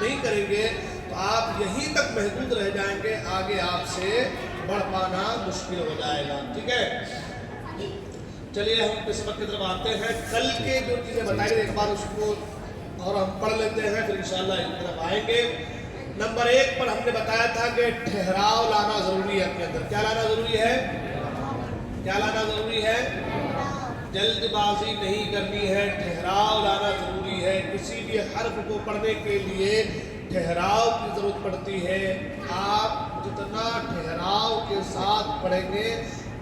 نہیں کریں گے تو آپ یہیں تک محدود رہ جائیں گے، آگے آپ سے بڑھ پانا مشکل ہو جائے گا. ٹھیک ہے، چلیے ہم اپنے سبق کی طرف آتے ہیں. کل کے جو چیزیں بتائی ایک بار اس کو اور ہم پڑھ لیتے ہیں، پھر انشاءاللہ اس طرف آئیں گے. نمبر 1 پر ہم نے بتایا تھا کہ ٹھہراؤ لانا ضروری ہے. اپنے اندر کیا لانا ضروری ہے؟ کیا لانا ضروری ہے؟ جلد بازی نہیں کرنی ہے، ٹھہراؤ لانا ضروری ہے. کسی بھی حرف کو پڑھنے کے لیے ٹھہراؤ کی ضرورت پڑتی ہے. آپ جتنا ٹھہراؤ کے ساتھ پڑھیں گے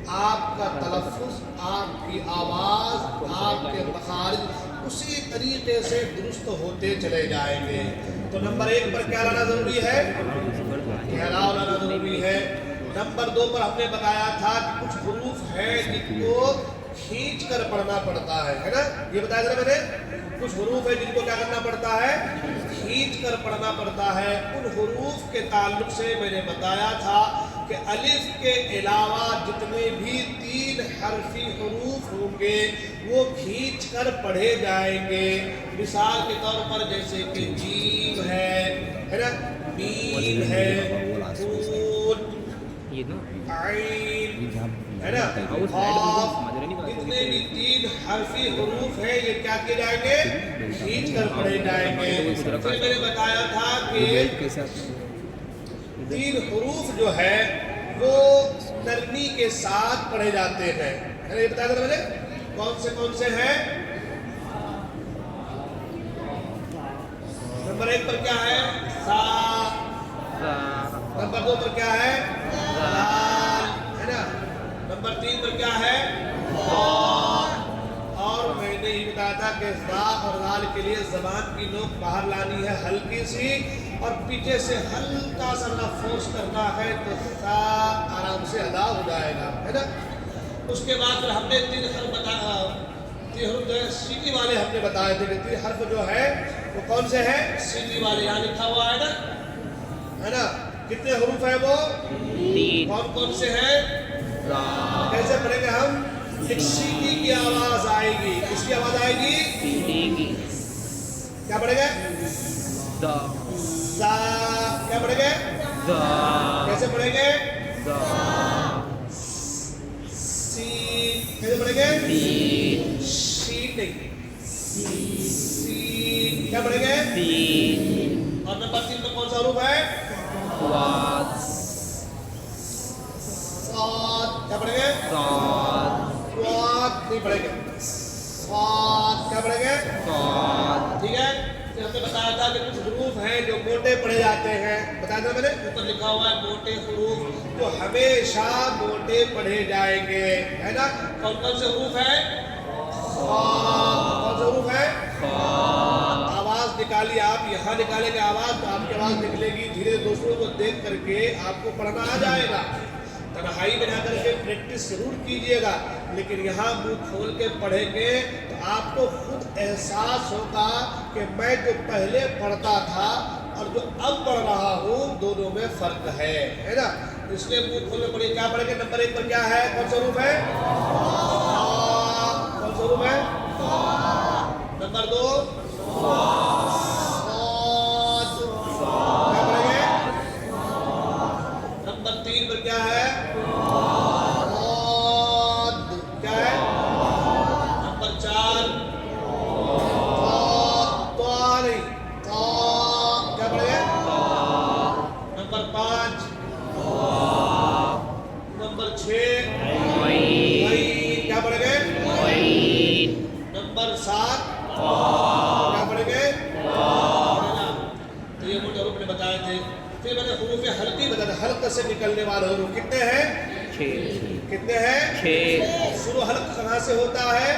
آپ کا تلفظ، آپ کی آواز، آپ کے مخارج اسی طریقے سے درست ہوتے چلے جائیں گے. تو نمبر 1 پر کیا لانا ضروری ہے؟ ٹھہراؤ لانا ضروری ہے. نمبر 2 پر ہم نے بتایا تھا کہ کچھ حروف ہیں جن کو کھینچ کر پڑھنا پڑتا ہے نا؟ یہ بتایا تھا میں نے، کچھ حروف ہیں جن کو کیا کرنا پڑتا ہے؟ کھینچ کر پڑھنا پڑتا ہے. ان حروف کے تعلق سے میں نے بتایا تھا کہ الف کے علاوہ جتنے بھی 3 حرفی حروف ہوں گے وہ کھینچ کر پڑھے جائیں گے. مثال کے طور پر جیسے کہ جیم ہے نا، میم ہے، نون، عین ہے نا، قاف، جتنے بھی 3 حرفی حروف ہیں یہ کیا کیے جائیں گے؟ کھینچ کر پڑھے جائیں گے. پھر میں نے بتایا تھا کہ 3 حروف جو ہے وہ نرمی کے ساتھ پڑھے جاتے ہیں. یہ بتایا تھا میں نے، کون سے ہیں؟ نمبر 1 پر کیا ہے؟ سا. نمبر 2 پر کیا ہے؟ دال ہے نا. نمبر 3 پر کیا ہے؟ اور میں نے یہ بتایا تھا کہ زا اور دال کے لیے زبان کی نوک باہر لانی ہے ہلکی سی، اور پیچھے سے ہلکا سا نہ فورس کرنا ہے تو سا آرام سے ادا ہو جائے گا ہے نا. اس کے بعد پھر ہم نے 3 حرف جو ہے سیدھی والے ہم نے بتائے تھے کہ 3 حرف جو ہے وہ کون سے ہیں؟ سیدھی والے. یہاں لکھا ہوا ہے نا. کتنے حروف ہیں وہ؟ 3. کون سے ہیں؟ کیسے پڑھیں گے ہم؟ ایک سیدھی کی آواز آئے گی. کس کی آواز آئے گی؟ کیا پڑھیں گے؟ سا. کیا پڑھیں گے؟ کیسے پڑھیں گے؟ سین. کیسے پڑھیں گے؟ شین نہیں، سین. کیا پڑھیں گے؟ اور نمبر 3 پر کون سا حروف ہے؟ صاد. کیا پڑھیں گے؟ صاد نہیں پڑھیں گے، صاد. کیا پڑھیں گے؟ ٹھیک ہے. پھر ہم نے بتایا تھا کہ کچھ حروف ہیں جو موٹے پڑھے جاتے ہیں. بتایا تھا میں نے، اوپر لکھا ہوا ہے موٹے حروف جو ہمیشہ موٹے پڑھے جائیں گے ہے نا. کون سے حروف ہیں؟ کون سے حروف ہیں؟ آواز نکالی آپ، یہاں نکالیں گے آواز تو آپ کی آواز نکلے گی. دھیرے دوسروں کو دیکھ کر کے آپ کو پڑھنا آ جائے گا. تنہائی میں جا کر کے پریکٹس ضرور کیجئے گا، لیکن یہاں منہ کھول کے پڑھیں گے تو آپ کو خود احساس ہوگا کہ میں جو پہلے پڑھتا تھا اور جو اب پڑھ رہا ہوں دونوں میں فرق ہے نا. اس لیے منہ کھول کے پڑھیے. کیا پڑھیں گے؟ نمبر 1 پر کیا ہے؟ کون سا حروف ہے؟ کون سا حروف ہے؟ نمبر 2 صاد. کیا پڑھیں گے؟ نمبر 3 پر کیا ہے؟ کیا ہے؟ نمبر 4 کیا پڑھیں گے؟ نمبر 5 نمبر 6 کیا پڑھیں گے؟ نمبر 7 کیا پڑھیں گے؟ تو یہ موٹے حروف نے بتائے تھے. پھر میں نے حروف حلقی بتایا تھا. حلق سے نکلنے والے حروف کتنے ہیں؟ 6. کتنے ہیں؟ 6. شروع حلق کہاں سے ہوتا ہے؟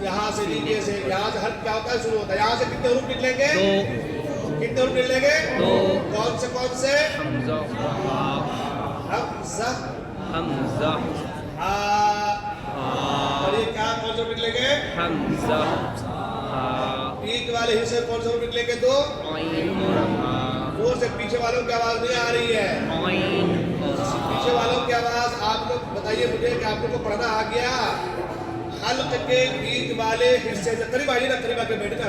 یہاں سے نیچے سے. یہاں سے حلق کیا ہوتا ہے؟ شروع ہوتا ہے. یہاں سے کتنے حروف نکلیں گے؟ 2. کتنے حروف نکلیں گے؟ 2. کون سے؟ حمزہ، اور یہ کیا کون سے نکلیں گے؟ حمزہ. پیٹ والے حصے کون سے نکلیں گے؟ 2. وہ سے پیچھے والوں کی آواز نہیں آ رہی ہے. پیچھے والوں کی آواز آپ لوگ بتائیے مجھے کہ آپ لوگ کو پڑھنا آ گیا؟ حلق کے بیچ والے حصے سے قریب آئیے نا، قریب آ کے بیٹھنا.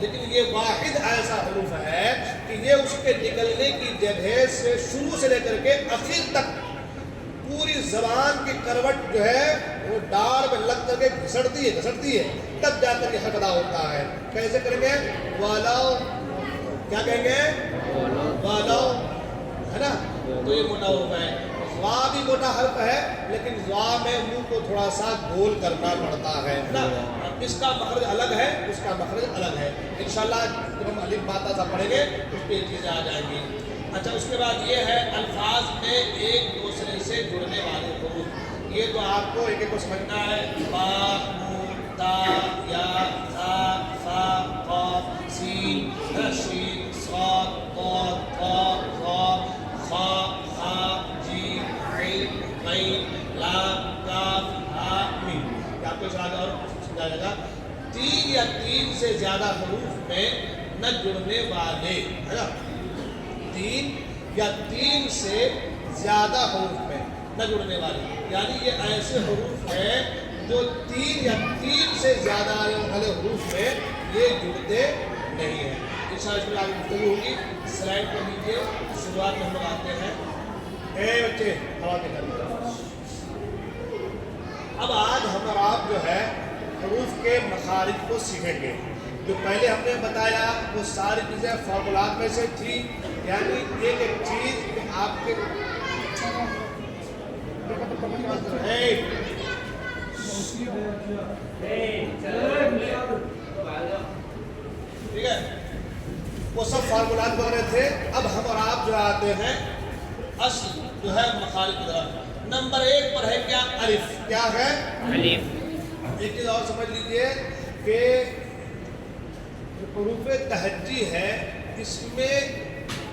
لیکن یہ واحد ایسا حروف ہے کہ یہ اس کے نکلنے کی جگہ سے شروع سے لے کر کے آخر تک پوری زبان کی کروٹ جو ہے وہ ڈار میں لگ کر کے گھسٹتی ہے تب جا کر یہ حرف ادا ہوتا ہے. کیسے کریں گے؟ والاو، کیا کہیں گے؟ والاو، ہے نا. تو یہ موٹا حرف ہے. وا بھی موٹا حرف ہے لیکن وا میں منہ کو تھوڑا سا گول کرنا پڑتا ہے نا. اس کا مخرج الگ ہے، اس کا مخرج الگ ہے. انشاءاللہ جب ہم الف با تا سا پڑھیں گے اس پہ یہ چیزیں آ جائیں گی. اچھا، اس کے بعد یہ ہے الفاظ میں ایک دوسرے سے جڑنے والے حروف. یہ تو آپ کو ایک ایک کو سمجھنا ہے. با، نون، تا، یا، ثا، فا، قاف، سین، شین، صاد، ضاد، طا، ظا، خا، خا، جیم، عین، غین، لام، کاف، ہا، میم. یہ آپ کو اس آگے اور سمجھا جائے گا. تین یا تین سے زیادہ حروف میں نہ جڑنے والے، ہے نا، تین یا تین سے زیادہ حروف میں نہ جڑنے والے، یعنی یہ ایسے حروف ہیں جو تین یا تین سے زیادہ والے حروف میں یہ جڑتے نہیں ہیں. انشاءاللہ اس میں آگے گفتگو ہوگی. سلائڈ پر لیجیے. شروعات میں ہم لوگ آتے ہیں. اے بچے ہوا کے کر. اب آج ہم اور آپ جو ہے حروف کے مخارج کو سیکھیں گے. جو پہلے ہم نے بتایا وہ ساری چیزیں فارمولات میں سے تھی، یعنی ایک ایک چیز کہ آپ کے ٹھیک ہے، وہ سب فارمولات وغیرہ تھے. اب ہم اور آپ جو آتے ہیں اصل جو ہے مخارج کی طرف. نمبر ایک پر ہے کیا؟ الف. کیا ہے؟ الف. ایک چیز اور سمجھ لیجئے کہ حروف تہجی ہے، اس میں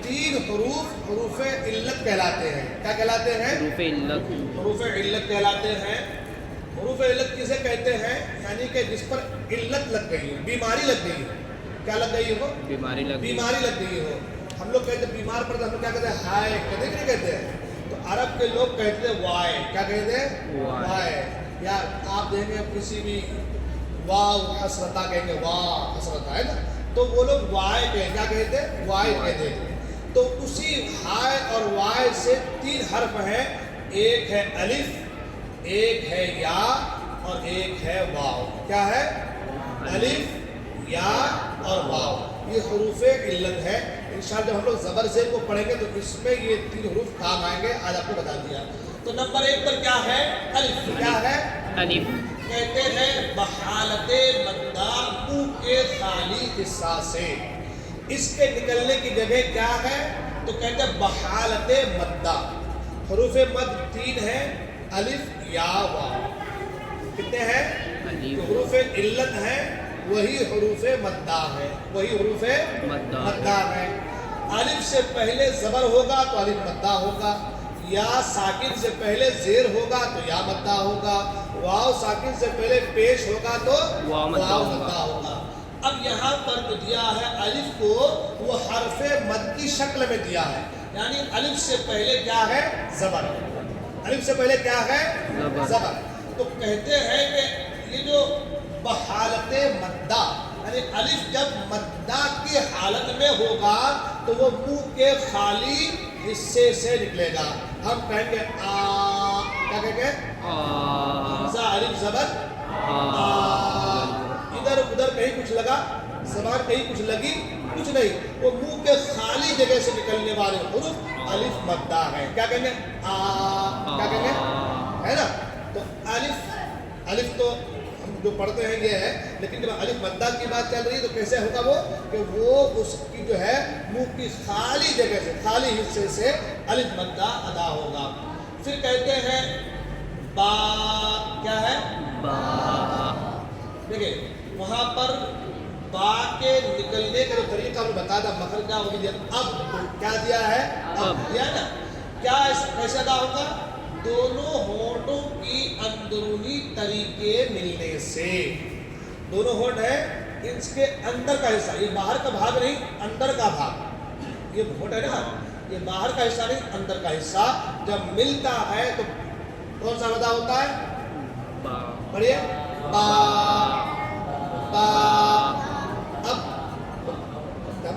تین حروف علت کہلاتے ہیں. کیا کہلاتے ہیں؟ حروف علت. حروف علت کہلاتے ہیں. حروف علت کسے کہتے ہیں؟ یعنی کہ جس پر علت لگ گئی ہو، بیماری لگ گئی ہو. کیا لگ گئی ہو؟ بیماری لگ گئی ہو. ہم لوگ کہتے ہیں بیمار پر ہم لوگ کیا کہتے ہیں؟ ہائے کہتے کہ نہیں کہتے ہیں؟ تو عرب کے لوگ کہتے ہیں وائے. کیا کہتے ہیں؟ وائے. یا آپ دیکھیں گے کسی بھی واو حسرتا کہیں گے، واہ حسرتا ہے نا، تو وہ لوگ وائے کہیں. کیا کہتے ہیں؟ وائے کہتے ہیں. تو اسی ہائے اور وائے سے تین حرف ہیں. ایک ہے الف، ایک ہے یا اور ایک ہے واو. کیا ہے؟ الف، یا اور واو. یہ حروف علت ہے. انشاءاللہ جب ہم لوگ زبر زیر کو پڑھیں گے تو اس میں یہ تین حروف کام آئیں گے. آج آپ کو بتا دیا. تو نمبر ایک پر کیا ہے؟ الف. کیا ہے؟ الف. کہتے ہیں بحالت مدہ منہ کے خالی حصہ سے. اس کے نکلنے کی جگہ کیا ہے؟ تو کہتے ہیں بحالت مدہ. حروف مد تین ہیں، الف، یا، واو. کتنے ہیں؟ جو حروف علت ہیں وہی حروف مدہ ہیں، وہی حروف مدہ ہیں. الف سے پہلے زبر ہوگا تو الف مدہ ہوگا. یا ساکن سے پہلے زیر ہوگا تو یا مدہ ہوگا. واو ساکن سے پہلے پیش ہوگا تو واو مدہ ہوگا. اب یہاں پر جو دیا ہے الف کو وہ حرف مد کی شکل میں دیا ہے، یعنی الف سے پہلے کیا ہے؟ زبر. الف سے پہلے کیا ہے؟ زبر. تو کہتے ہیں کہ یہ جو بحالت مدہ، یعنی الف جب مدہ کی حالت میں ہوگا تو وہ منہ کے خالی حصے سے نکلے گا. ہم کہیں گے آ. کیا کہیں گے؟ حمزہ الف زبر آ. ادھر ادھر کہیں کچھ لگا، زبان کہیں کچھ لگی، کچھ نہیں. وہ منہ کے خالی جگہ سے نکلنے والے حروف الف مدہ ہے. کیا کہیں گے؟ آ. کیا کہیں گے؟ ہے نا. تو الف تو ہم جو پڑھتے ہیں یہ ہے، لیکن جب الف مدہ کی بات چل رہی ہے تو کیسے ہوگا وہ کہ وہ اس کی جو ہے منہ کی خالی جگہ سے، خالی حصے سے الف مدہ ادا ہوگا. پھر کہتے ہیں با. کیا ہے؟ با. دیکھیں وہاں پر با کے نکلنے کا جو طریقہ ہم نے بتا تھا، مخرج کیا ہوگی؟ اب کیا دیا ہے؟ اب دیا نا. کیا کیسے ادا ہوگا؟ دونوں ہونٹوں کی اندرونی طریقے ملنے سے. دونوں ہونٹ ہیں، اس کے اندر کا حصہ، یہ باہر کا بھاگ نہیں، اندر کا بھاگ. یہ ہونٹ ہے نا، یہ باہر کا حصہ نہیں، اندر کا حصہ جب ملتا ہے تو کون سا ادا ہوتا ہے؟ با. پڑھیے با. با. اب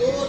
2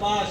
5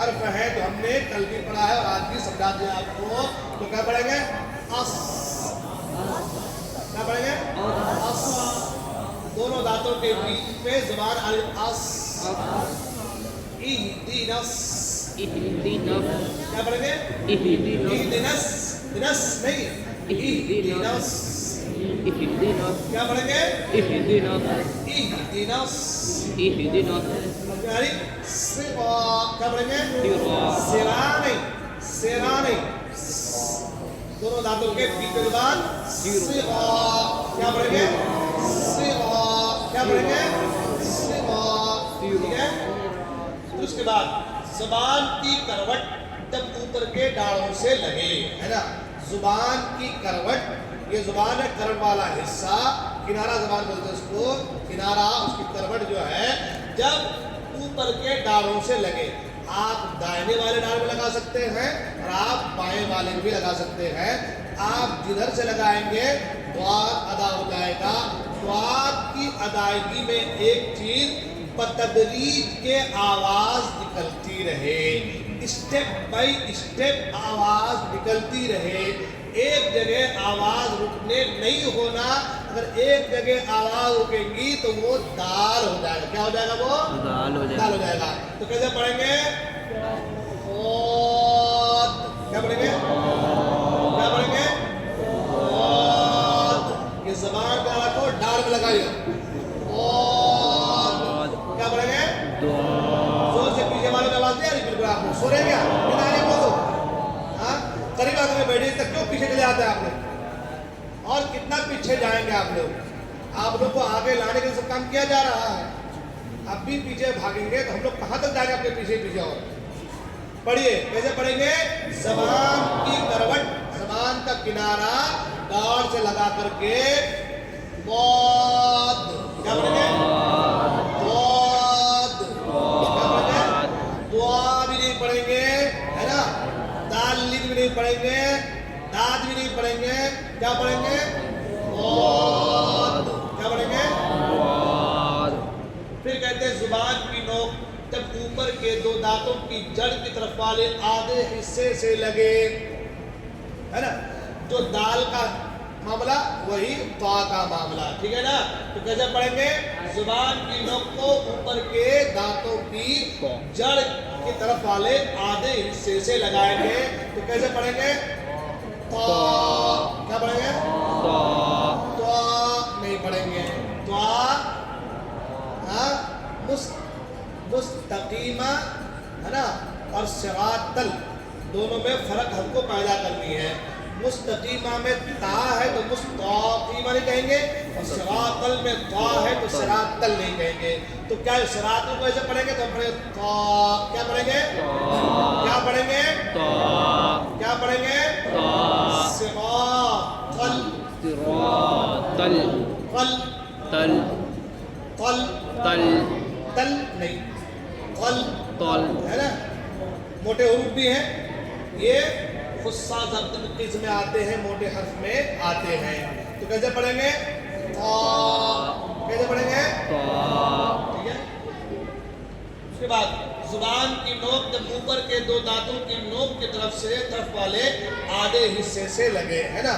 حرف ہے تو ہم نے کل بھی پڑھا ہے اور آج بھی سمجھا دیا آپ کو. تو کیا پڑھیں گے؟ اس. کیا پڑھیں گے؟ اس. دونوں دانتوں کے بیچ میں زبان آ رہی. اس. اہدینس. کیا پڑھیں گے؟ اہدینس. دنس نہیں. اہدینس. کیا پڑھیں گے؟ اہدینس. یعنی صراط. کیا پڑھیں گے؟ سرا نہیں. سرا نہیں. دونوں دانتوں کے بیچ میں زبان. صراط. کیا پڑھیں گے؟ صراط. کیا پڑھیں گے؟ صراط. ٹھیک ہے. پھر اس کے بعد زبان کی کروٹ جب اوپر کے ڈاڑوں سے لگے ہے نا. زبان کی کروٹ, یہ زبان ہے کروٹ والا حصہ, کنارہ زبان بولتے ہیں اس کو. کنارہ اس کی کروٹ جو ہے جب اوپر کے ڈاڑوں سے لگے. آپ دائنے والے ڈاڑ میں لگا سکتے ہیں اور آپ بائیں والے میں بھی لگا سکتے ہیں. آپ جدھر سے لگائیں گے دعات ادا ہو جائے گا. دعات کی ادائیگی میں ایک چیز بتدریج کے آواز نکلتی رہے, اسٹیپ بائی اسٹیپ آواز نکلتی رہے. ایک جگہ آواز رکنے نہیں ہونا. اگر ایک جگہ آواز رکیں گی تو وہ دال ہو جائے گا. کیا ہو جائے گا؟ وہ دال ہو جائے گا. تو کیسے پڑھیں گے؟ کیا پڑھیں گے؟ کیا پڑھیں گے؟ یہ زبان پہ رکھو, ڈار میں لگائیے. کیا پڑھیں گے؟ زور سے پیچھے والوں کی آواز نہیں آ رہی بالکل. آپ کو سو رہے کیا؟ قریب آگے میں بیٹھے تک کیوں پیچھے چلے آتے ہیں آپ لوگ؟ اور کتنا پیچھے جائیں گے آپ لوگ؟ آپ لوگ کو آگے لانے کے لیے سب کام کیا جا رہا ہے. اب بھی پیچھے بھاگیں گے تو ہم لوگ کہاں تک جائیں گے اپنے پیچھے پیچھے؟ اور پڑھیے کیسے پڑھیں گے؟ زبان کی کروٹ, زبان کا کنارہ ڈاڑ سے لگا کر کے بود. کیا پڑھیں گے؟ بود. کیا پڑھیں گے؟ دعا بھی نہیں پڑھیں گے ہے نا. دال بھی نہیں پڑھیں گے, داد بھی نہیں پڑھیں گے. کیا پڑھیں گے؟ بود. کیا پڑھیں گے؟ بود. پھر کہتے ہیں زبان کی نوک جب اوپر کے دو دانتوں کی جڑ کی طرف والے آدھے حصے سے لگے ہے نا. جو دال کا معاملہ وہی طا کا معاملہ. ٹھیک ہے نا. تو کیسے پڑھیں گے؟ زبان کی نوک کو اوپر کے دانتوں کی جڑ کی طرف والے آدھے حصے سے لگائیں گے. تو کیسے پڑھیں گے؟ طا. کیا پڑھیں گے؟ طا نہیں پڑھیں گے. طا مستقیمہ ہے نا اور صراطل دونوں میں فرق ہم کو پیدا کرنی ہے. مستقیمہ میں تا ہے تو مستقیمہ نہیں کہیں گے, اور صراطل میں تا ہے تو صراطل نہیں کہیں گے. تو کیا صراطل کو ایسے پڑھیں گے تو ہم پڑھیں گے تا. کیا پڑھیں گے؟ کیا پڑھیں گے؟ کیا پڑھیں گے؟ صراطل. صراطل. قل تل. قل تل. تل نہیں, قل تل ہے نا. موٹے حروف بھی ہیں, یہ خصا ضبط قسم میں آتے ہیں, موٹے حرف میں آتے ہیں. تو کیسے پڑھیں گے؟ کیسے پڑھیں گے؟ ٹھیک ہے. اس کے بعد زبان کی نوک جب اوپر کے دو دانتوں کی نوک کی طرف والے آدھے حصے سے لگے ہے نا.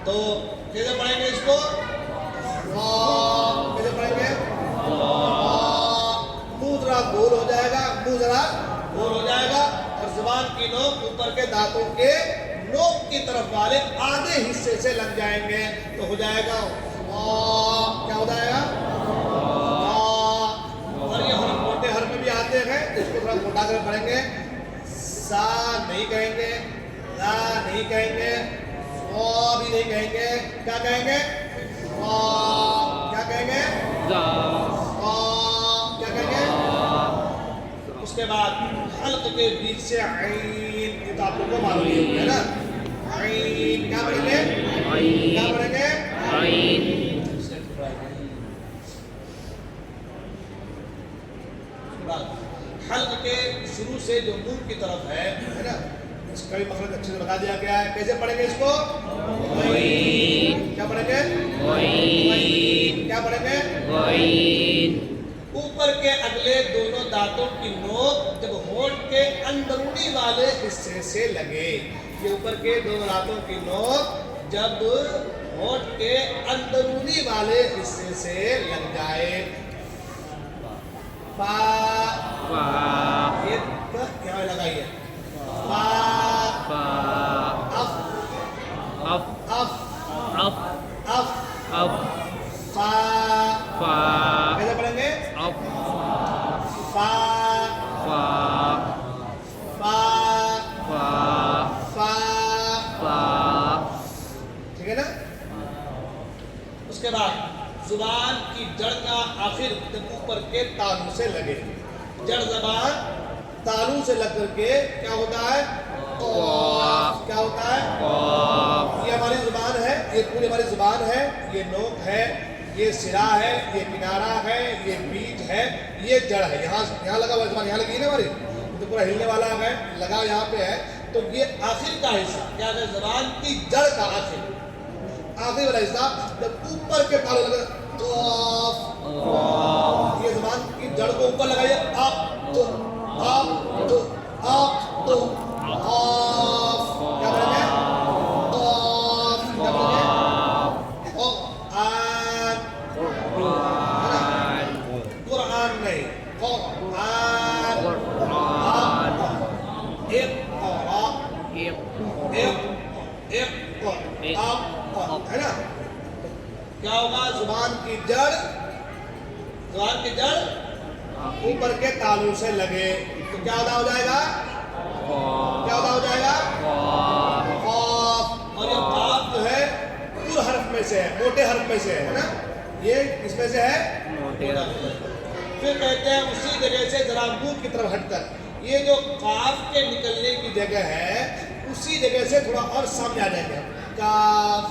تو کیسے پڑھیں گے اس کو؟ کیسے پڑھیں گے؟ منہ ذرا گول ہو جائے گا, منہ ذرا گول ہو جائے گا, اور زبان کی نوک اوپر کے دانتوں کے نوک کی طرف والے آدھے حصے سے لگ جائیں گے. تو ہو جائے گا کیا ہو جائے گا؟ اور یہ حرف موٹے حرف میں بھی آتے ہیں تو اس کو تھوڑا موٹا کر پڑھیں گے. سا نہیں کہیں گے, لا نہیں کہیں گے, سو بھی نہیں کہیں گے. کیا کہیں گے؟ کیا کہیں گے؟ کیا کہیں گے؟ اس کے بعد حلق کے بیچ سے عین, یہ تو آپ لوگوں کو معلوم ہی ہے نا. عین کیا پڑھیں گے؟ کیا پڑھیں گے؟ عین. حلق کے شروع سے جو منہ کی طرف ہے نا, اس کا بھی مخرج اچھے سے بتا دیا گیا ہے. کیسے پڑھیں گے اس کو؟ کیا پڑھیں گے؟ کیا پڑھیں گے؟ اوپر کے اگلے دونوں دانتوں کی نوک جب ہونٹ کے اندرونی والے حصے سے لگے. یہ اوپر کے دونوں دانتوں کی نوک جب ہونٹ کے اندرونی والے حصے سے لگ جائے. فا فا یہ یہاں لگائیے. فا فا if if if if if if فا فا کیسے پڑھیں گے؟ اف فا فا فا فا فا فا. ٹھیک ہے نا. اس کے بعد زبان کی جڑ کا آخر جب اوپر کے تالو سے لگے. جڑ زبان تالو سے لگ کر کے کیا ہوتا ہے؟ قاف. کیا ہوتا ہے؟ قاف. یہ ہماری زبان ہے، یہ پوری ہماری زبان ہے. یہ نوک ہے، یہ سرا ہے، یہ کنارہ ہے، یہ بیج ہے، یہ جڑ ہے. یہاں لگا ہوا زبان، یہاں لگی ہے نا ہماری، تو پورا ہلنے والا ہے، لگا یہاں پہ ہے. تو یہ آخر کا حصہ کیا ہے؟ زبان کی جڑ کا آخر والا حصہ جب اوپر کے تالو لگے قاف. یہ زبان کی جڑ کو اوپر لگائیے. آپ تو آپ تو آپ تو قاف. کیا بولیں گے؟ قاف. کیا بولیں گے؟ قرآن. قرآن نہیں، قرآن. اقرأ. ہے نا. کیا ہوگا؟ زبان کی جڑ اوپر کے تالو سے لگے تو کیا ادا ہو جائے گا؟ کیا ادا ہو جائے گا؟ قاف. اور یہ قاف جو ہے پر حرف میں سے ہے، موٹے حرف میں سے ہے نا. یہ کس میں سے ہے؟ موٹے حرف. پھر کہتے ہیں اسی جگہ سے ذرا منہ کی طرف ہٹ کر یہ جو قاف کے نکلنے کی جگہ ہے اسی جگہ سے تھوڑا اور سامنے آ جائیں گے. کاف.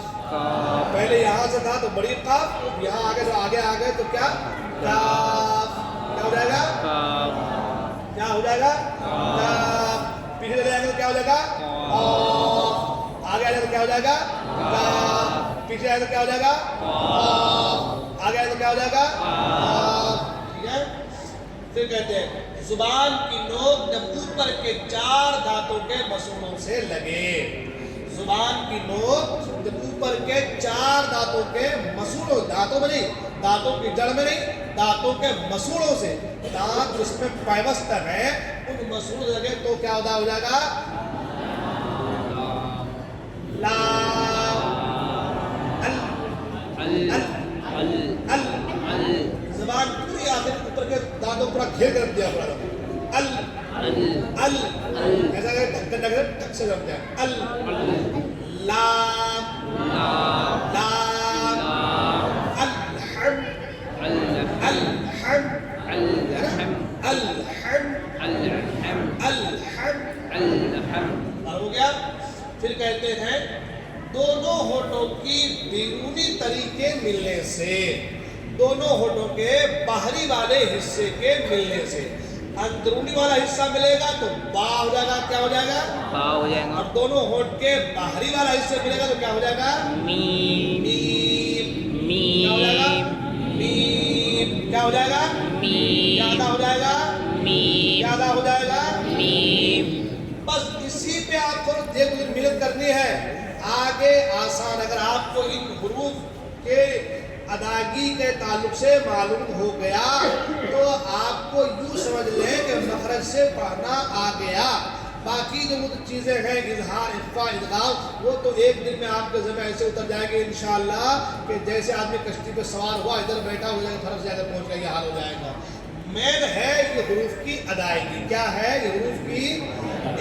پہلے یہاں سے تھا تو بڑی قاف، یہاں آگے جو آگے تو کیا؟ کاف. کیا ہو جائے گا؟ کیا ہو جائے گا؟ کاف. پیچھے چلے جائیں گے تو کیا ہو جائے گا؟ قاف. آگے آ جائے تو کیا ہو جائے گا؟ کاف. پیچھے آئے تو کیا ہو جائے گا؟ قاف. آگے آئے تو کیا ہو جائے گا؟ قاف. ٹھیک ہے. پھر کہتے ہیں زبان کی نوک جب اوپر کے 4 دانتوں کے مسوڑوں سے لگے. زبان کی نوک جب اوپر کے 4 دانتوں کے مسوڑوں، دانتوں میں نہیں، دانتوں کی جڑ میں نہیں، دانتوں کے مسوڑوں سے، دانت جس میں پیوست ہے ان مسوڑوں سے لگے تو کیا ادا ہو جائے گا؟ لام. زبان پوری آخر اوپر کے دانتوں پورا گھیر کر رکھ دیا پورا. ایسا کہ ڈھکن ڈھکن ٹھک سے رکھ دیا. لام. لام. الحم. الحم. الحم. ہو گیا. پھر کہتے ہیں دونوں ہونٹوں کی بیرونی طریقے ملنے سے، دونوں ہونٹوں کے باہری والے حصے کے ملنے سے اندرونی والا حصہ ملے گا تو با ہو جائے گا. کیا ہو جائے گا؟ با ہو جائے گا. اور دونوں ہونٹ کے باہری والا حصہ ملے گا تو کیا ہو جائے گا؟ میم. میم. میم. کیا ہو جائے گا؟ میم. کیا ہو جائے گا؟ میم. کیا ادا ہو جائے گا؟ میم. کیا ادا ہو جائے گا؟ میم. بس اسی پہ آپ کو محنت کرنی ہے. آگے آسان. اگر آپ کو ان حروف کے ادائیگی کے تعلق سے معلوم ہو گیا تو آپ کو یوں سمجھ لیں کہ مخرج سے پڑھنا آ گیا. باقی جو چیزیں ہیں اظہار، اخفاء، ادغام، وہ تو ایک دن میں آپ کے ذمہ ایسے اتر جائے گی انشاءاللہ کہ جیسے آدمی کشتی پہ سوار ہوا ادھر بیٹھا ہو جائے گا، فرض جگہ پہنچ گیا، یہ حال ہو جائے گا. مین ہے یہ حروف کی ادائیگی. کیا ہے یہ حروف کی؟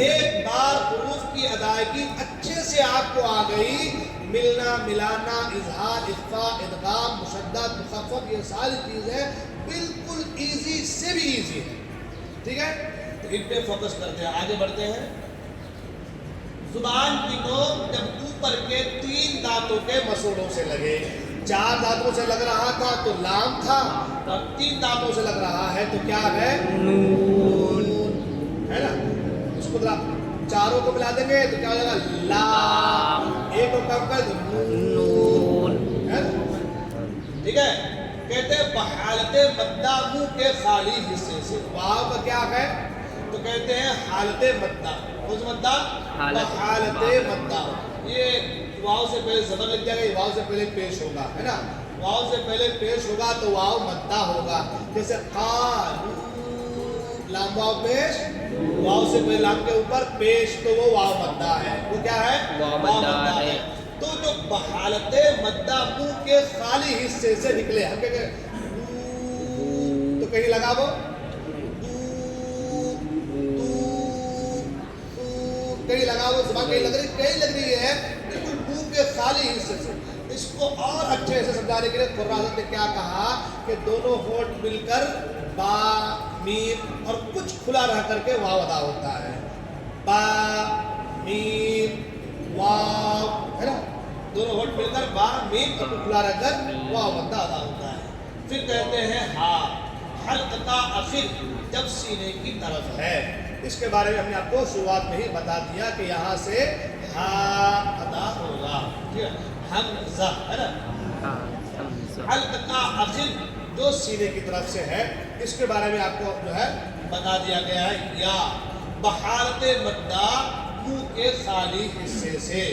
ایک بار حروف کی ادائیگی اچھے سے آپ کو آ گئی، ملنا، ملانا، اظہار، اخفاء، ادغام، مشدد، مخفف، یہ ساری چیزیں بالکل ایزی سے بھی ایزی ہے. ٹھیک ہے. تو ان پہ فوکس کرتے ہیں، آگے بڑھتے ہیں. زبان کی نوک جب اوپر کے 3 دانتوں کے مسوڑوں سے لگے. 4 دانتوں سے لگ رہا تھا تو لام تھا، اور 3 دانتوں سے لگ رہا ہے تو کیا ہے؟ نون ہے نا. اس کو چاروں کو ملا دیں گے تو کیا ہو جائے گا؟ لام. ایک کو کم کر دو نون ہے نا. ٹھیک ہے. کہتے ہیں بحالت مدہ منہ کے خالی حصے سے. واو کا کیا ہے؟ تو کہتے ہیں حالت مدہ. کون سا مدہ؟ بحالت مدہ. یہ واو سے پہلے زبر لگ جائے گا، یہ واو سے پہلے پیش ہوگا، ہے نا. واو سے پہلے پیش ہوگا تو واو مدہ ہوگا. جیسے قالوا، لام واو پیش، واو سے پہلے لام کے اوپر پیش، تو وہ واو مدہ ہے. وہ کیا ہے؟ واو مدہ ہے. تو جو بحالت مدہ منہ کے خالی حصے سے نکلے، ہم کہتے ہیں تو کہیں لگا وہ کہیں لگا وہ زبان کہیں لگ رہی ہے بالکل منہ کے خالی حصے سے. اس کو اور اچھے سے سمجھانے کے لیے قرآن نے کیا کہا کہ دونوں ہونٹ مل کر با میم اور کچھ کھلا رہ کر کے واو ادا ہوتا ہے. با میم واو، ہے نا. دونوں ہونٹ مل کر با میم اور کچھ کھلا رہ کر واو ادا ہوتا ہے. پھر کہتے ہیں ہا، حلق کا آخر جب سینے کی طرف ہے. اس کے بارے میں ہم نے آپ کو شروعات میں ہی بتا دیا کہ یہاں سے ہا ادا ہوگا. ٹھیک ہے، حمزہ، ہے نا. حلق کا آخر جو سینے کی طرف سے ہے، اس کے بارے میں آپ کو جو ہے بتا دیا گیا ہے. یا بحالت مدہ منہ کے خالی حصے سے.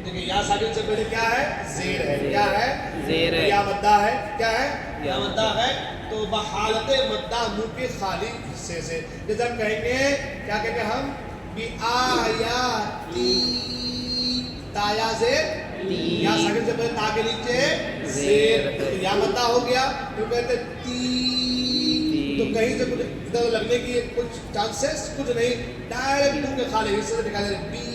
دیکھیں یا ساکن سے پہلے کیا ہے؟ زیر ہے. کیا ہے؟ زیر ہے. یا مدہ ہے. کیا ہے؟ یا مدہ ہے. تو بحالت مدہ منہ کے خالی حصے سے. جیسے ہم کہیں گے، کیا کہیں گے ہم؟ بی آیاتی، تایا سے یا ساکن سے پہلے تا کے نیچے زیر، تو یا مدہ ہو گیا. تو کہتے تی، تو کہیں سے کچھ ادھر لگنے کی کچھ چانسز کچھ نہیں، ڈائریکٹ منہ کے خالی حصے سے نکال دیں. بی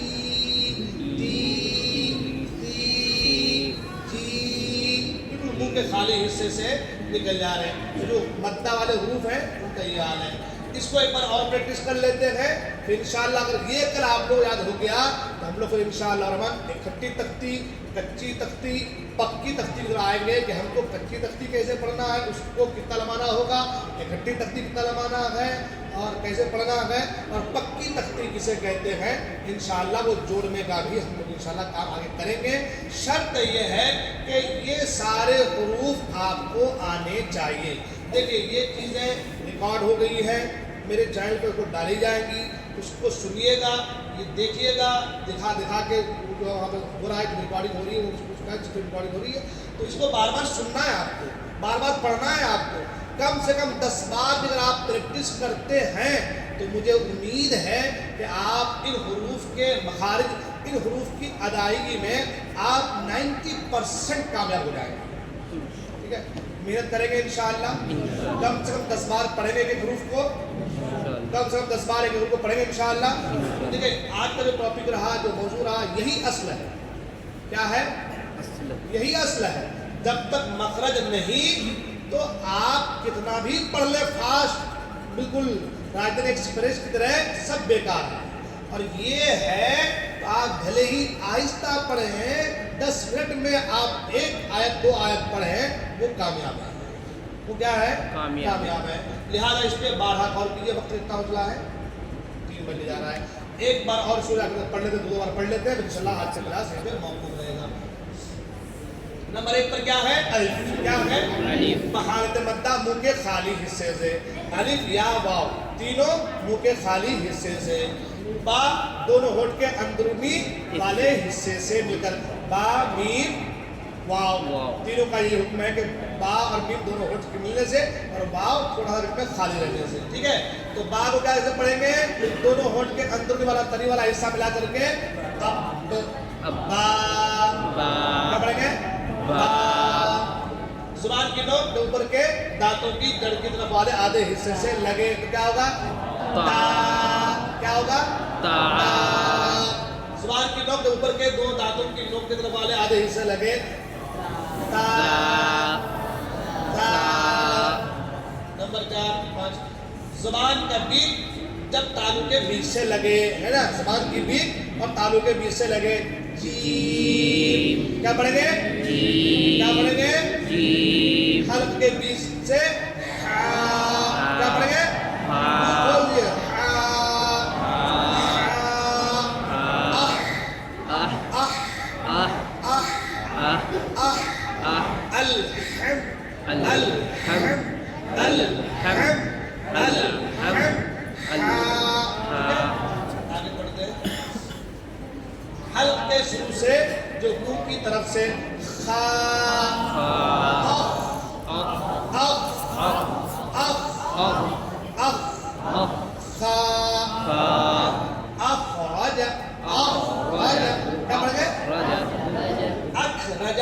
منہ کے خالی حصے سے نکل جا رہے ہیں. جو مدہ والے حروف ہیں ان کا یہ حال ہے. اس کو ایک بار اور پریکٹس کر لیتے ہیں، پھر انشاءاللہ اگر یہ کل آپ لوگ یاد ہو گیا تو ہم لوگ پھر انشاءاللہ الرحمن ایک کھٹی تختی، کچی تختی، پکی تختی کی طرف آئیں گے کہ ہم کو کچی تختی کیسے پڑھنا ہے، اس کو کتنا لمانا ہوگا، ایک کھٹی تختی کتنا لمانا ہے اور کیسے پڑھنا ہے، اور پکی تختی کسے کہتے ہیں. انشاءاللہ وہ جوڑنے کا بھی ہم لوگ انشاءاللہ کام آگے کریں گے. شرط یہ ہے کہ یہ سارے حروف آپ کو آنے چاہیے. دیکھیے یہ چیزیں ریکارڈ ہو گئی ہے، میرے چینل پہ ڈالی جائیں گی، اس کو سنیے گا، یہ دیکھیے گا، دکھا کے جو ہو رہا ہے کہ ریکارڈنگ ہو رہی ہے، اس کا ریکارڈنگ ہو رہی ہے، تو اس کو بار بار سننا ہے آپ کو، بار بار پڑھنا ہے آپ کو. کم سے کم 10 بار اگر آپ پریکٹس کرتے ہیں تو مجھے امید ہے کہ آپ ان حروف کے مخارج، ان حروف کی ادائیگی میں آپ 90% کامیاب ہو جائیں گے. ٹھیک ہے، محنت کریں گے انشاءاللہ. کم سے کم 10 بار پڑھیں گے ایک حروف کو، کم سے کم 10 بار ایک حروف کو پڑھیں گے انشاءاللہ. دیکھیں آج کا جو ٹاپک رہا، جو موضوع رہا، یہی اصل ہے. کیا ہے؟ یہی اصل ہے. جب تک مخرج نہیں تو آپ کتنا بھی پڑھ لیں فاسٹ، بالکل رائٹر ایکسپریس کی طرح، سب بیکار ہے. اور یہ ہے تو آپ بھلے ہی آہستہ پڑھیں، 10 منٹ میں آپ ایک آیت 2 آیت پڑھیں، وہ کامیاب ہے. وہ کیا ہے؟ کامیاب ہے. لہٰذا اس پہ بارہا غور کیجیے. وقت اتنا ہو چلا ہے، 3 بجنے جا رہا ہے. ایک بار اور سورہ پڑھ لیتے، 2 بار پڑھ لیتے ہیں، انشاءاللہ آج سے کلاس یہاں پہ موقوف رہے گا. نمبر 1 پر کیا ہے؟ الف. کیا ہے؟ الف. بحالت مدہ منہ کے خالی حصے سے. الف یا واو تینوں منہ کے خالی حصے سے. با دونوں ہونٹ کے اندرونی والے حصے سے مل کر. با میم واو، تینوں کا یہ حکم ہے کہ با اور میم دونوں ہونٹ کے ملنے سے اور واو تھوڑا سا اس میں خالی رہنے سے. ٹھیک ہے، تو با کو کیا ایسے پڑھیں گے؟ دونوں ہونٹ کے اندرونی والا تری والا حصہ ملا کر کے اب با کیا پڑھیں گے؟ زبان کی نوک کے اوپر کے دانتوں کی جڑ کی طرف والے آدھے حصے سے لگے تو کیا ہوگا؟ تا. کیا ہوگا؟ تا. زبان کی نوک کے اوپر کے 2 دانتوں کی نوک کی طرف والے آدھے حصے لگے تا. تا. نمبر 4 5 زبان کا بیچ جب تالو کے بیچ سے لگے، ہے نا، زبان کی بیچ اور تالو کے بیچ سے لگے. جیم. کیا پڑھیں گے؟ کیا پڑھیں گے؟ حلق کے بیچ سے کیا پڑھیں گے؟ بولیے. الحم. الحم الحم الحم آگے پڑھتے ہیں حلق کے شروع سے جو منہ کی طرف سے خا اخرج کیا پڑھ گئے اخرج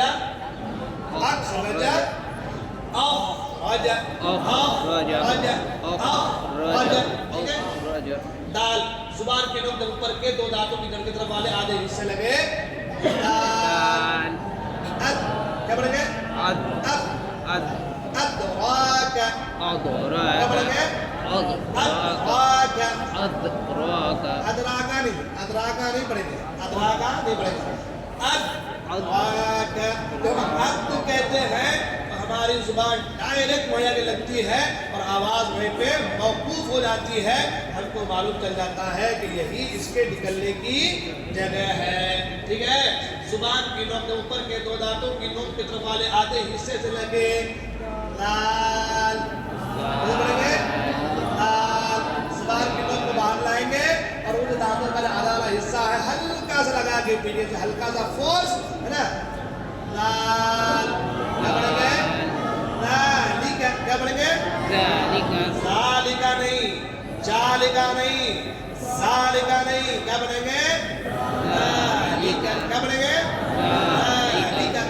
اخرج دال زبان کے نوک اوپر کے دو دانتوں کی جڑ کی طرف والے آدھے حصے لگے دال کیا پڑھ گئے ادراک کیا پڑھ گئے ادراکا نہیں پڑھیں گے ادراکا نہیں پڑھیں گے جب ہم اد کہتے ہیں تو ہماری زبان ڈائریکٹ وہیں آگے لگتی ہے اور آواز وہیں پہ موقوف ہو جاتی ہے ہم کو معلوم چل جاتا ہے کہ یہی اس کے نکلنے کی جگہ ہے ٹھیک ہے زبان کی نوک کے اوپر کے دو دانتوں کی نوک کی طرف والے آدھے حصے سے لگے لال پڑھیں گے لال زبان کی نوک کو باہر لائیں گے اور ان دانتوں کا آدھا حصہ ہے ہلکا سا لگا کے پیچھے سے ہلکا سا فورس ہے نا لال کیا پڑھیں گے کیا پڑھیں گے ذالکا نہیں جالکا نہیں ذالکا نہیں کیا پڑھیں گے کیا پڑھیں گے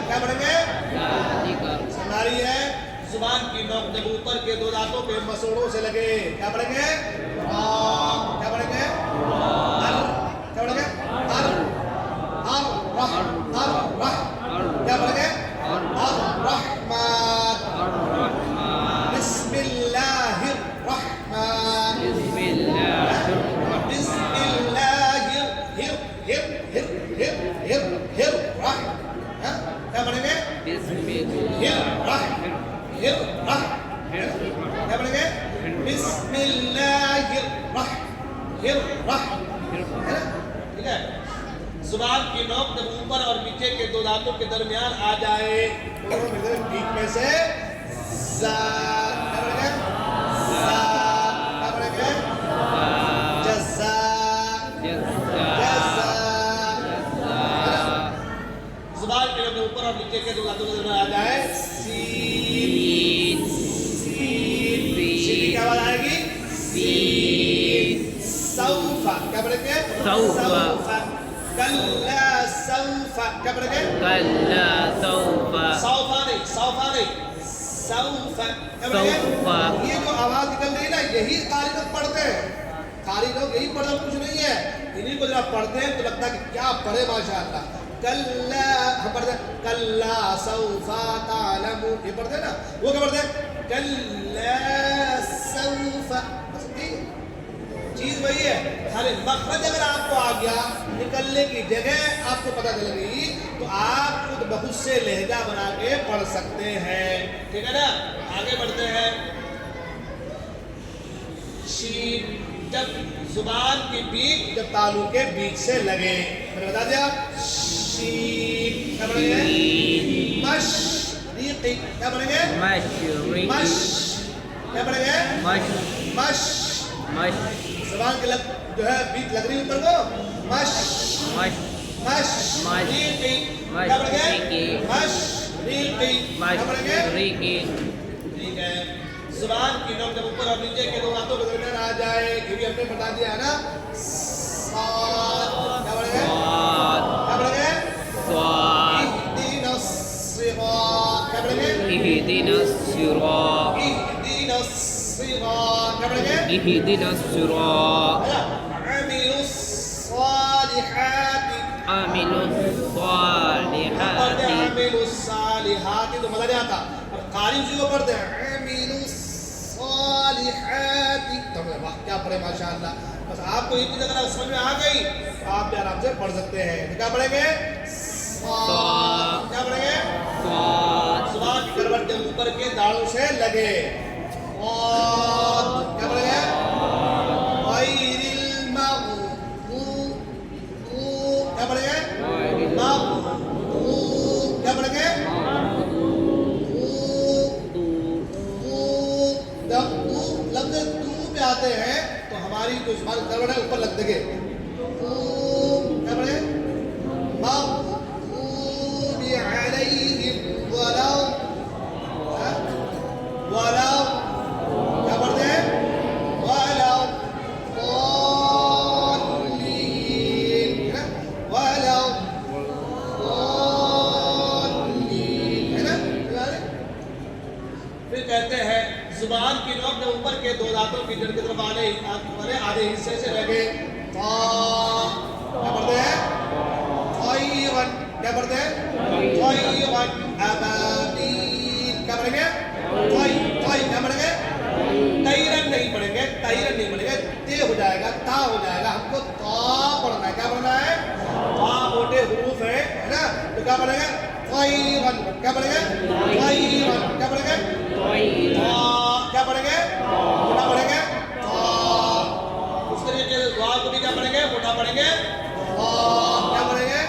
کیا پڑھیں گے ہماری ہے زبان کی نوک جب اوپر کے دو دانتوں کے مسوڑوں سے لگے کیا پڑھیں گے کیا پڑھیں گے کیا پڑھیں گے کیا پڑھیں گے الرحمن بسم اللہ الرحمن بسم اللہ کیا پڑھیں گے کیا پڑھیں گے بسم اللہ ٹھیک ہے زبان کی نوک جب اوپر اور نیچے کے دو دانتوں کے درمیان آ جائے بیچ میں سے زا کیا پڑھیں گے زا کیا پڑھیں گے جزا جزا زبان کے نوک اوپر اور نیچے کے دو دانتوں کے درمیان آ جائے سین سین سین کیا آواز آئے گی سین سوفا کیا پڑھیں گے سوفا کلا سوف کیا پڑھیں گے کلا سوف سوفا نہیں سوفا نہیں سوف کیا پڑھیں گے یہ جو آواز نکل رہی ہے نا یہی قاری لوگ پڑھتے ہیں قاری لوگ یہی پڑھنا کچھ نہیں ہے انہیں کو جب پڑھتے ہیں تو لگتا ہے کہ کیا پڑھے ماشاءاللہ کلا ہم پڑھتے ہیں کلا سوف تعلمون یہ پڑھتے ہیں نا وہ کیا پڑھتے ہیں کلا سوف چیز وہی ہے خالی مخرج اگر آپ کو آ گیا نکلنے کی جگہ آپ کو پتہ چل گئی تو آپ خود بہت سے لہجہ بنا کے پڑھ سکتے ہیں ٹھیک ہے نا آگے بڑھتے ہیں شین جب زبان کی بیچ جب تالو کے بیچ سے لگے میں نے بتا دیا شین کیا پڑھیں گے مشرقی کیا پڑھیں گے مش کیا پڑھیں گے مش زبان کے لگ جو ہے بیچ لگ رہی اوپر کو مش مش مش ریقی کیا پڑھیں گے مش ریقی کیا پڑھیں گے ٹھیک ہے زبان کی نوک جب اوپر اور نیچے کے دو دانتوں کے درمیان آ جائے یہ بھی ہم نے بتا دیا ہے نا صاد کیا پڑھیں گے کیا پڑھیں گے صاد اہدنا الصراط کیا پڑھیں گے اہدنا الصراط اہدنا الصراط کیا پڑھیں گے اہدنا الصراط عملوا الصالحات عملوا الصالحات عملوا الصالحات تو مزہ نہیں آتا اور قاری اسی کو پڑھتے ہیں عملوا الصالحات تو کیا پڑھے ماشاءاللہ بس آپ کو یہ چیز اگر سمجھ میں آ گئی تو آپ بھی آرام سے پڑھ سکتے ہیں کیا پڑھیں گے کیا پڑھیں گے زبان کی کروٹ کے اوپر کے داڑوں سے لگے کیا پڑھیں گے غیر المغضوب کیا پڑھیں گے مغضوب کیا پڑھیں گے جاتے ہیں تو ہماری جو زبان گڑبڑ ہے اوپر لگ دیں گے. کیا پڑھیں گے؟ مغضوب علیہم ولا کیا پڑھتے ہیں؟ ولا ضالین ہے نا؟ ولا ضالین ہے نا؟ پھر کہتے ہیں زبان کی نوک کے اوپر کے دو دانتوں کی جڑ کی طرف آدھے حصے سے لگے کیا پڑھتے ہیں؟ خیرن کیا پڑھتے ہیں؟ خیرن ابابیل کیا پڑھیں گے؟ کیا پڑھیں گے؟ تیرن نہیں پڑھیں گے، تیرن نہیں پڑھیں گے، تے ہو جائے گا، تا ہو جائے گا. ہم کو تا پڑھنا ہے. کیا پڑھنا ہے؟ تا موٹے حروف ہیں ہے نا؟ تو کیا پڑھیں گے؟ خیرن کیا پڑھیں گے؟ خیرن کیا پڑھیں گے؟ کیا پڑھیں گے؟ موٹا پڑھیں گے. اس طریقے سے دعا کو بھی کیا پڑھیں گے؟ موٹا پڑھیں گے. کیا پڑھیں گے؟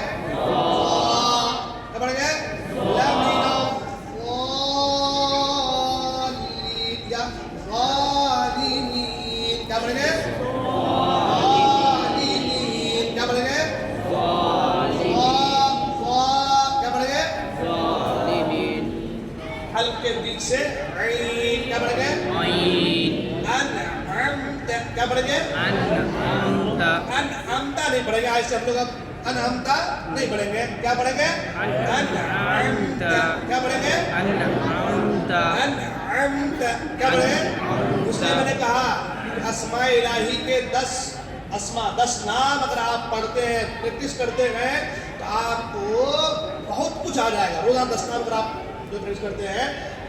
کیا پڑھیں گے؟ کیا پڑھیں گے؟ کیا پڑھیں گے؟ کیا پڑھیں گے؟ حلق کے بیچ سے عین کیا پڑھیں گے؟ انعمت کیا پڑھیں گے؟ انعمت نہیں پڑھیں گے. آج سے ہم لوگ اب انعمت نہیں پڑھیں گے. کیا پڑھیں گے؟ انعمت کیا پڑھیں گے؟ انعمت کیا پڑھیں گے؟ اس لیے میں نے کہا اسماء الہی کے 10 نام اگر آپ پڑھتے ہیں پریکٹس کرتے ہیں تو آپ کو بہت کچھ آ جائے گا. روزانہ 10 نام اگر آپ جو پریکٹس کرتے ہیں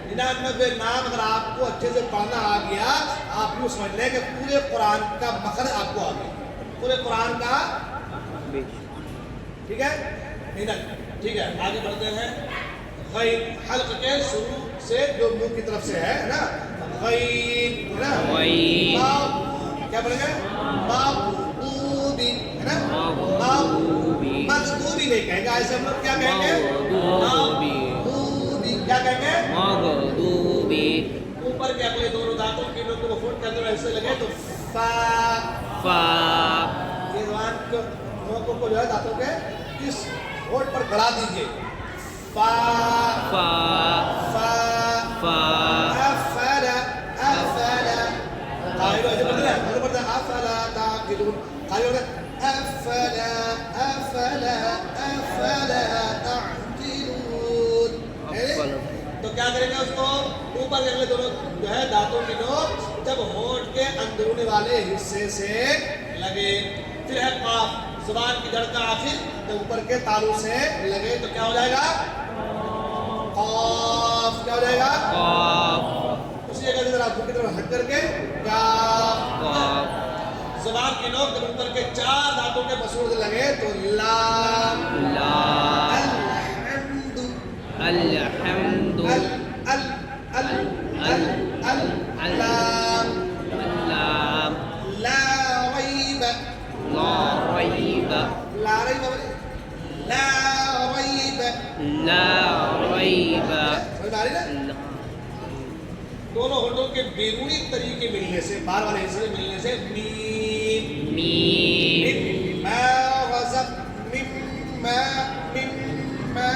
99 نام اگر آپ کو اچھے سے پڑھنا آ گیا آپ یوں سمجھ لیں کہ پورے قرآن کا مخرج آپ کو آ گیا. پورے قرآن کا ٹھیک ہے؟ ٹھیک ہے آگے بڑھتے ہیں. غین حلق کے شروع سے جو منہ کی طرف سے ہے نا غین ہے نا؟ کیا پڑھیں گے؟ مغضوبی ہے نا؟ مغضوبی نہیں کہیں گے. ایسے ہم لوگ کیا کہیں گے؟ مغضوبی کیا کہیں گے؟ مغضوبی. اوپر کے اگلے دونوں دانتوں کی نوک کو فوٹ کرتے ہوئے ایسے لگے تو فا. یہ زبان کو نوکوں کو جو ہے دانتوں کے اس ہوٹ پر گڑا دیجیے. فا افلا قائلوا ایسے پڑھتے ہیں افلا تعقلون. قائلوا افلا تعقلون. تو کیا کریں گے اس کو اوپر کے اگلے دونوں جو ہے دانتوں کی نوک جب ہونٹ کے اندرونی والے حصے سے لگے. پھر ہے قاف زبان کی جڑ کا آخر جب اوپر کے تالو سے لگے تو کیا ہو جائے گا؟ قاف. کیا ہو جائے گا؟ قاف. اسی جگہ سے ذرا کی طرف ہٹ کر کے کاف. زبان کی نوک جب اوپر کے 4 دانتوں کے مسور سے لگے تو لام. الحمد لام. لا ریب. دونوں ہونٹوں کے بیرونی طریقے ملنے سے باہر والے حصے سے ملنے سے مما غزب مما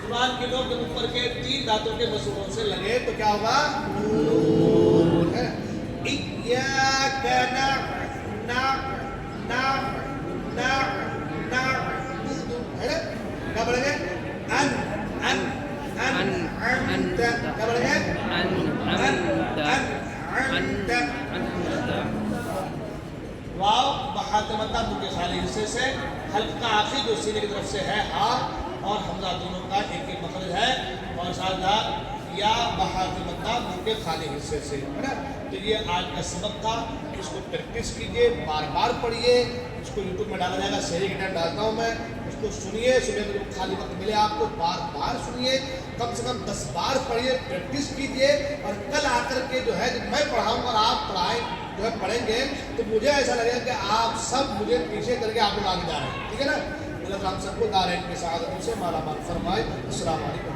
زبان کی نوک جب اوپر کے 3 دانتوں کے مسوروں سے لگے تو کیا ہوگا؟ نون. ایاک کیا پڑھیں گے؟ انت کیا پڑھیں گے؟ انت. واو بحاتم مدہ منہ کے خالی حصے سے حلق کا آخر جو سینے کی طرف سے ہے ہا اور حمزہ دونوں کا ایک مخرج ہے اور ساتھ یا بحاتم مدہ منہ کے خالی حصے سے ہے نا. تو یہ آج کا سبق تھا. اس کو پریکٹس کیجئے بار بار پڑھیے. اس کو یوٹیوب میں ڈالا جائے گا سحری کے ٹائم ڈالتا ہوں میں. اس کو سنیے صبح میں خالی وقت ملے آپ کو بار بار سنیے. کم سے کم 10 بار پڑھیے پریکٹس کیجئے. اور کل آ کر کے جو ہے جب میں پڑھاؤں اور آپ جو ہے پڑھیں گے تو مجھے ایسا لگے گا کہ آپ سب مجھے پیچھے کر کے آپ لوگ آگے جا رہے ہیں. ٹھیک ہے نا؟ اللہ تعالیٰ ہم سب کو دارین کے سعادت سے مالا مال فرمائے. السلام علیکم.